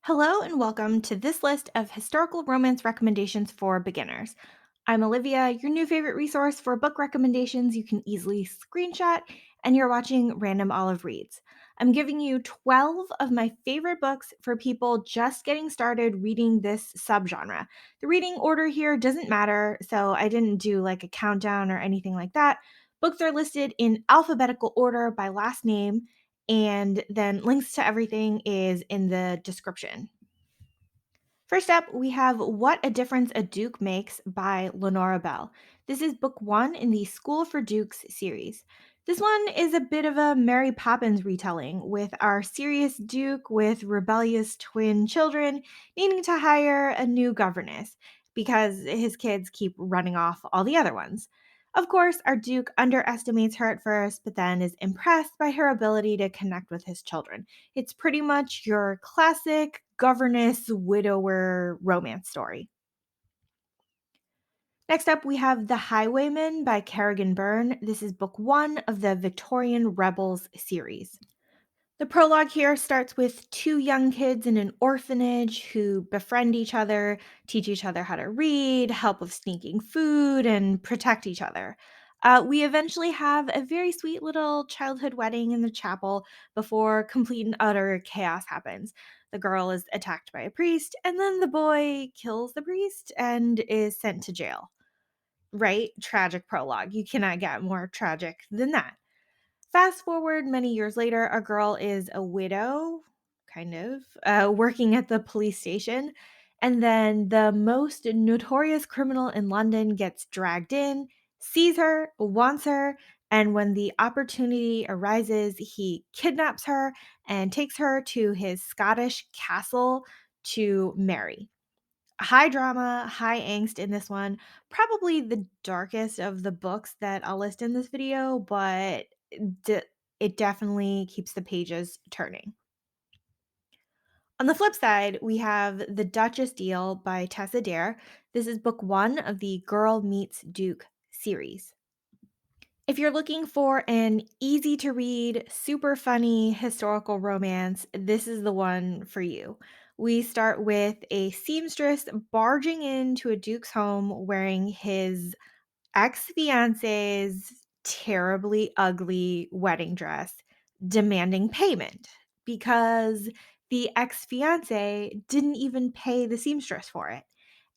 Hello and welcome to this list of historical romance recommendations for beginners. I'm Olivia, your new favorite resource for book recommendations you can easily screenshot, and you're watching Random Olive Reads. I'm giving you 12 of my favorite books for people just getting started reading this subgenre. The reading order here doesn't matter, so I didn't do like a countdown or anything like that. Books are listed in alphabetical order by last name, and then links to everything is in the description. First up, we have What a Difference a Duke Makes by LENORA Bell. This is book one in the School for Dukes series. This one is a bit of a Mary Poppins retelling, with our serious Duke with rebellious twin children needing to hire a new governess because his kids keep running off all the other ones. Of course, our Duke underestimates her at first, but then is impressed by her ability to connect with his children. It's pretty much your classic governess widower romance story. Next up, we have The Highwayman by Kerrigan Byrne. This is book one of the Victorian Rebels series. The prologue here starts with two young kids in an orphanage who befriend each other, teach each other how to read, help with sneaking food, and protect each other. We eventually have a very sweet little childhood wedding in the chapel before complete and utter chaos happens. The girl is attacked by a priest, and then the boy kills the priest and is sent to jail. Right? Tragic prologue. You cannot get more tragic than that. Fast forward many years later, a girl is a widow, kind of, working at the police station. And then the most notorious criminal in London gets dragged in, sees her, wants her, and when the opportunity arises, he kidnaps her and takes her to his Scottish castle to marry. High drama, high angst in this one. Probably the darkest of the books that I'll list in this video, but d- it definitely keeps the pages turning. On the flip side, we have The Duchess Deal by Tessa Dare. This is book one of the Girl Meets Duke series. If you're looking for an easy to read, super funny historical romance, this is the one for you. We start with a seamstress barging into a duke's home wearing his ex fiance's terribly ugly wedding dress, demanding payment because the ex fiance didn't even pay the seamstress for it.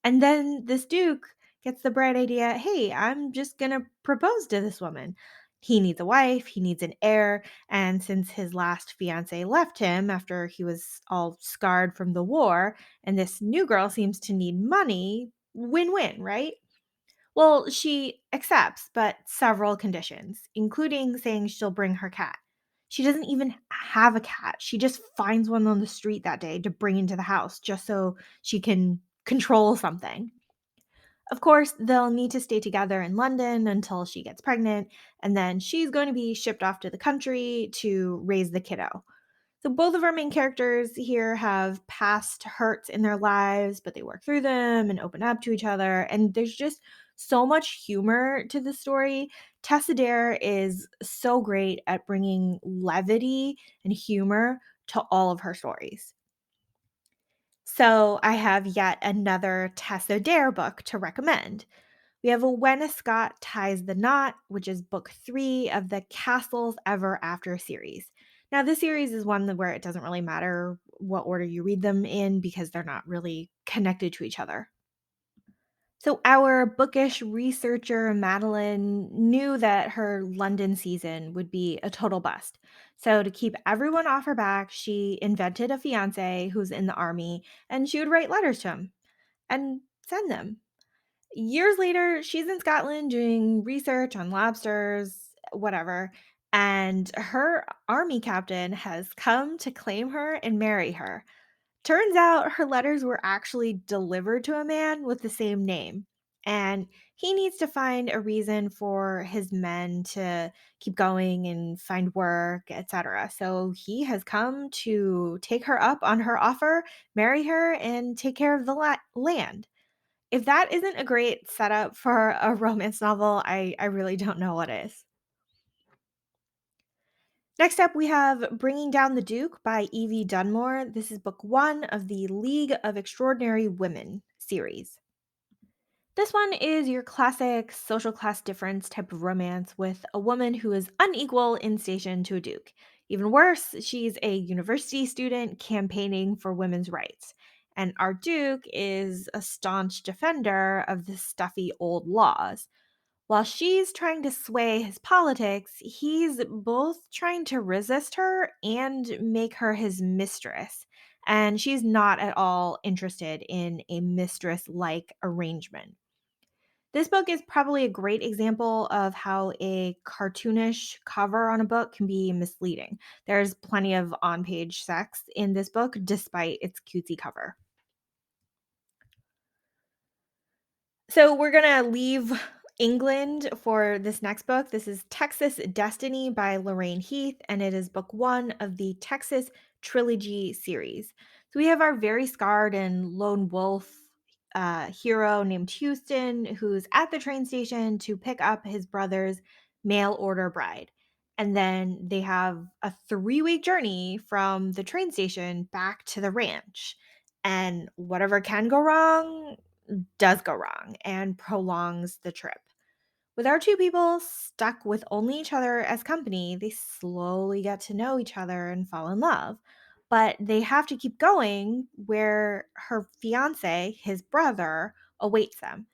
And then this duke gets the bright idea, hey, I'm just going to propose to this woman. He needs a wife, he needs an heir, and since his last fiance left him after he was all scarred from the war, and this new girl seems to need money, win win, right? Well, she accepts, but several conditions, including saying she'll bring her cat. She doesn't even have a cat. She just finds one on the street that day to bring into the house just so she can control something. Of course, they'll need to stay together in London until she gets pregnant, and then she's going to be shipped off to the country to raise the kiddo. So both of our main characters here have past hurts in their lives, but they work through them and open up to each other. And there's just so much humor to the story. Tessa Dare is so great at bringing levity and humor to all of her stories. So I have yet another Tessa Dare book to recommend. We have When a Scot Ties the Knot, which is book three of the Castles Ever After series. Now, this series is one where it doesn't really matter what order you read them in because they're not really connected to each other. So, our bookish researcher, Madeline, knew that her London season would be a total bust. So, to keep everyone off her back, she invented a fiance who's in the army and she would write letters to him and send them. Years later, she's in Scotland doing research on lobsters, whatever, and her army captain has come to claim her and marry her. Turns out her letters were actually delivered to a man with the same name, and he needs to find a reason for his men to keep going and find work, etc. So he has come to take her up on her offer, marry her, and take care of the land. If that isn't a great setup for a romance novel, I really don't know what is. Next up, we have Bringing Down the Duke by Evie Dunmore. This is book 1 of the League of Extraordinary Women series. This one is your classic social class difference type of romance with a woman who is unequal in station to a duke. Even worse, she's a university student campaigning for women's rights. And our duke is a staunch defender of the stuffy old laws. While she's trying to sway his politics, he's both trying to resist her and make her his mistress. And she's not at all interested in a mistress like arrangement. This book is probably a great example of how a cartoonish cover on a book can be misleading. There's plenty of on page sex in this book, despite its cutesy cover. So we're going to leave England for this next book. This is Texas Destiny by Lorraine Heath, and it is book 1 of the Texas Trilogy series. So we have our very scarred and lone wolf hero named Houston, who's at the train station to pick up his brother's mail order bride. And then they have a 3-week journey from the train station back to the ranch. And whatever can go wrong does go wrong and prolongs the trip. With our two people stuck with only each other as company, they slowly get to know each other and fall in love. But they have to keep going where her fiance, his brother, awaits them.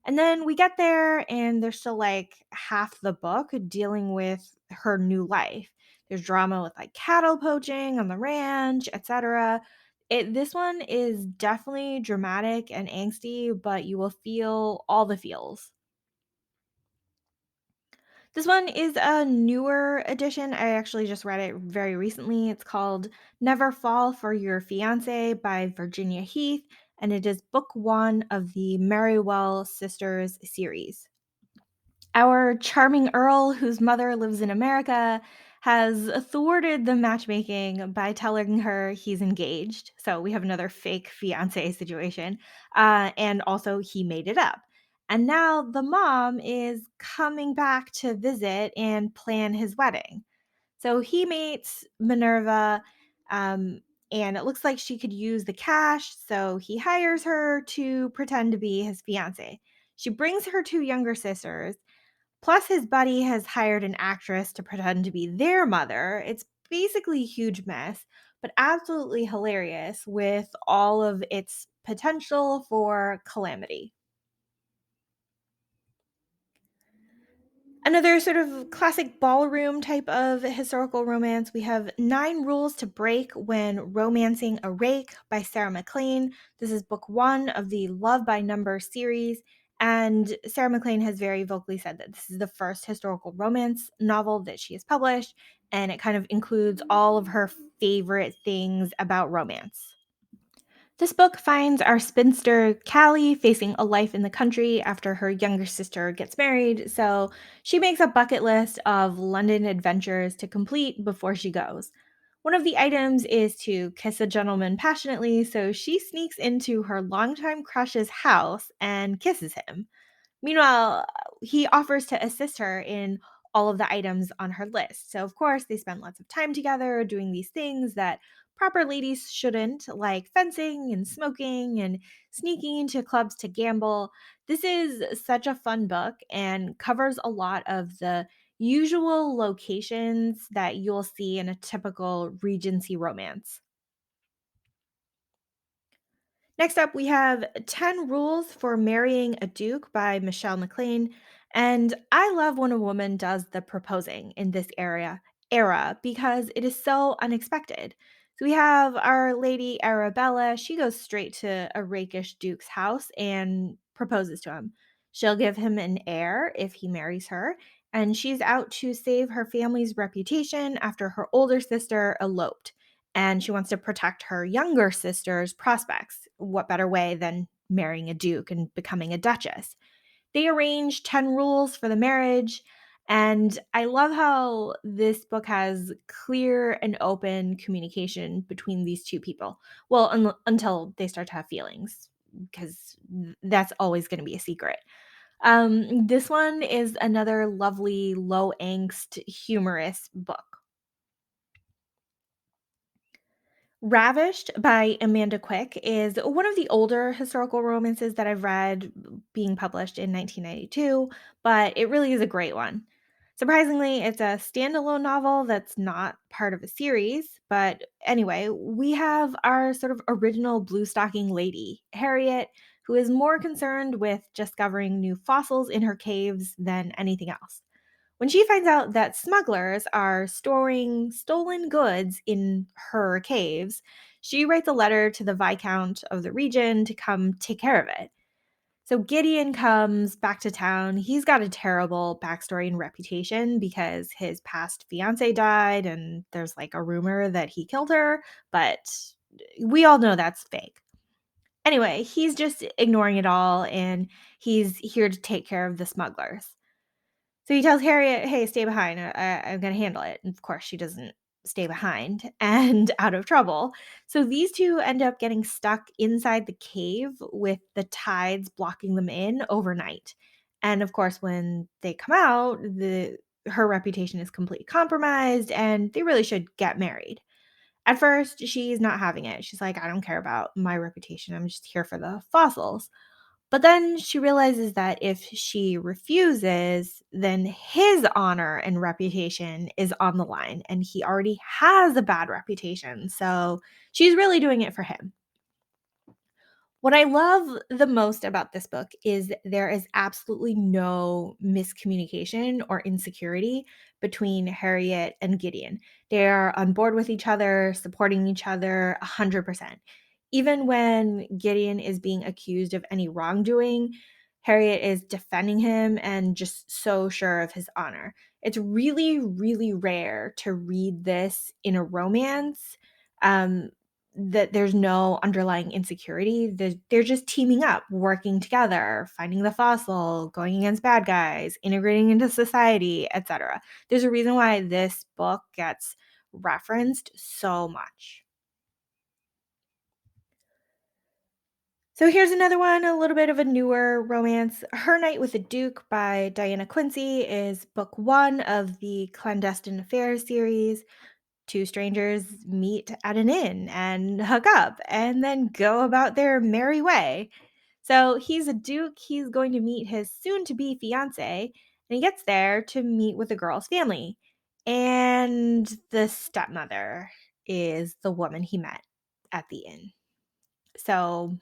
And then we get there, and there's still like half the book dealing with her new life. There's drama with like cattle poaching on the ranch, etc. This one is definitely dramatic and angsty, but you will feel all the feels. This one is a newer edition. I actually just read it very recently. It's called Never Fall for Your Fiancé by Virginia Heath, and it is book 1 of the Merriwell Sisters series. Our charming Earl, whose mother lives in America, has thwarted the matchmaking by telling her he's engaged. So we have another fake fiance situation. And also, he made it up. And now the mom is coming back to visit and plan his wedding. So he meets Minerva, um, and it looks like she could use the cash. So he hires her to pretend to be his fiance. She brings her two younger sisters. Plus, his buddy has hired an actress to pretend to be their mother. It's basically a huge mess, but absolutely hilarious with all of its potential for calamity. Another sort of classic ballroom type of historical romance, we have 9 Rules to Break When Romancing a Rake by Sarah MacLean. This is book 1 of the Love by Number series. And Sarah MacLean has very vocally said that this is the first historical romance novel that she has published, and it kind of includes all of her favorite things about romance. This book finds our spinster Callie facing a life in the country after her younger sister gets married, so she makes a bucket list of London adventures to complete before she goes. One of the items is to kiss a gentleman passionately, so she sneaks into her longtime crush's house and kisses him. Meanwhile, he offers to assist her in all of the items on her list. So, of course, they spend lots of time together doing these things that proper ladies shouldn't, like fencing and smoking and sneaking into clubs to gamble. This is such a fun book and covers a lot of the usual locations that you'll see in a typical Regency romance. Next up, we have 10 Rules for Marrying a Duke by Michelle McLean. And I love when a woman does the proposing in this era because it is so unexpected. So we have our lady Arabella. She goes straight to a rakish duke's house and proposes to him. She'll give him an heir if he marries her, and she's out to save her family's reputation after her older sister eloped, and she wants to protect her younger sister's prospects. What better way than marrying a duke and becoming a duchess? They arrange 10 rules for the marriage, and I love how this book has clear and open communication between these two people. Well, until they start to have feelings, because that's always going to be a secret. This one is another lovely, low angst, humorous book. Ravished by Amanda Quick is one of the older historical romances that I've read, being published in 1992, but it really is a great one. Surprisingly, it's a standalone novel that's not part of a series, but anyway, we have our sort of original blue stocking lady, Harriet, who is more concerned with discovering new fossils in her caves than anything else. When she finds out that smugglers are storing stolen goods in her caves, she writes a letter to the Viscount of the region to come take care of it. So Gideon comes back to town. He's got a terrible backstory and reputation because his past fiance died, and there's like a rumor that he killed her, but we all know that's fake. Anyway, he's just ignoring it all, and he's here to take care of the smugglers. So he tells Harriet, "Hey, stay behind. I'm gonna handle it." And of course, she doesn't stay behind and out of trouble. So these two end up getting stuck inside the cave with the tides blocking them in overnight. And of course, when they come out, the her reputation is completely compromised, and they really should get married. At first, she's not having it. She's like, "I don't care about my reputation. I'm just here for the fossils." But then she realizes that if she refuses, then his honor and reputation is on the line, and he already has a bad reputation. So she's really doing it for him. What I love the most about this book is there is absolutely no miscommunication or insecurity between Harriet and Gideon. They are on board with each other, supporting each other 100%. Even when Gideon is being accused of any wrongdoing, Harriet is defending him and just so sure of his honor. It's really, really rare to read this in a romance. Um, that there's no underlying insecurity. They're just teaming up, working together, finding the fossil, going against bad guys, integrating into society, etc. There's a reason why this book gets referenced so much. So here's another one, a little bit of a newer romance. Her Night with the Duke by Diana Quincy is book one of the Clandestine Affairs series. Two strangers meet at an inn and hook up and then go about their merry way. So he's a duke. He's going to meet his soon to be fiance, and he gets there to meet with the girl's family. And the stepmother is the woman he met at the inn. So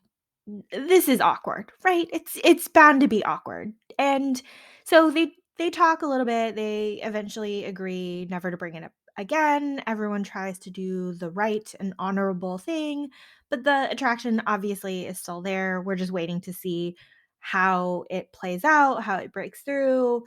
this is awkward, right? It's bound to be awkward. And so they talk a little bit. They eventually agree never to bring it up again. Everyone tries to do the right and honorable thing, but the attraction obviously is still there. We're just waiting to see how it plays out, how it breaks through,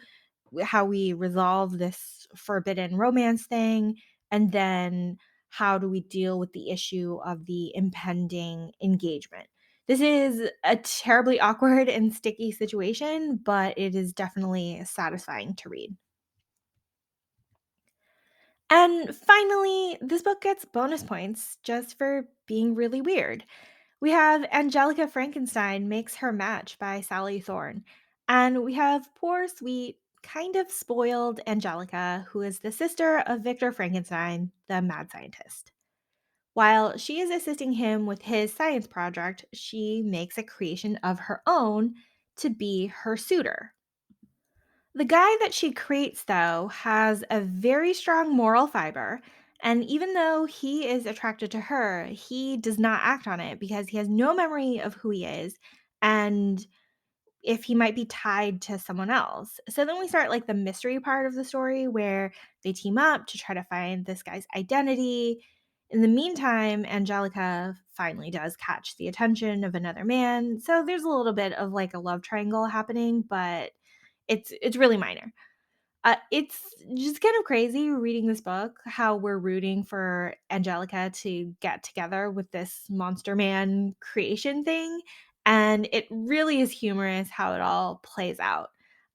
how we resolve this forbidden romance thing, and then how do we deal with the issue of the impending engagement. This is a terribly awkward and sticky situation, but it is definitely satisfying to read. And finally, this book gets bonus points just for being really weird. We have Angelica Frankenstein Makes Her Match by Sally Thorne. And we have poor, sweet, kind of spoiled Angelica, who is the sister of Victor Frankenstein, the mad scientist. While she is assisting him with his science project, she makes a creation of her own to be her suitor. The guy that she creates, though, has a very strong moral fiber, and even though he is attracted to her, he does not act on it because he has no memory of who he is and if he might be tied to someone else. So then we start like the mystery part of the story where they team up to try to find this guy's identity. In the meantime, Angelica finally does catch the attention of another man. So there's a little bit of like a love triangle happening, but it's really minor. It's just kind of crazy reading this book, how we're rooting for Angelica to get together with this monster man creation thing. And it really is humorous how it all plays out.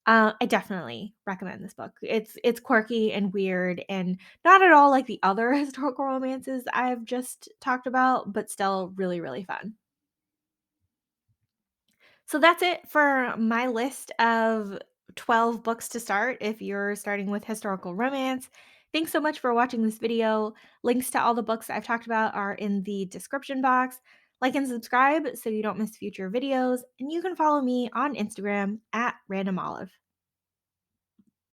I definitely recommend this book. It's quirky and weird and not at all like the other historical romances I've just talked about, but still really, really fun. So that's it for my list of 12 books to start if you're starting with historical romance. Thanks so much for watching this video. Links to all the books I've talked about are in the description box. Like and subscribe so you don't miss future videos, and you can follow me on Instagram at randomolive.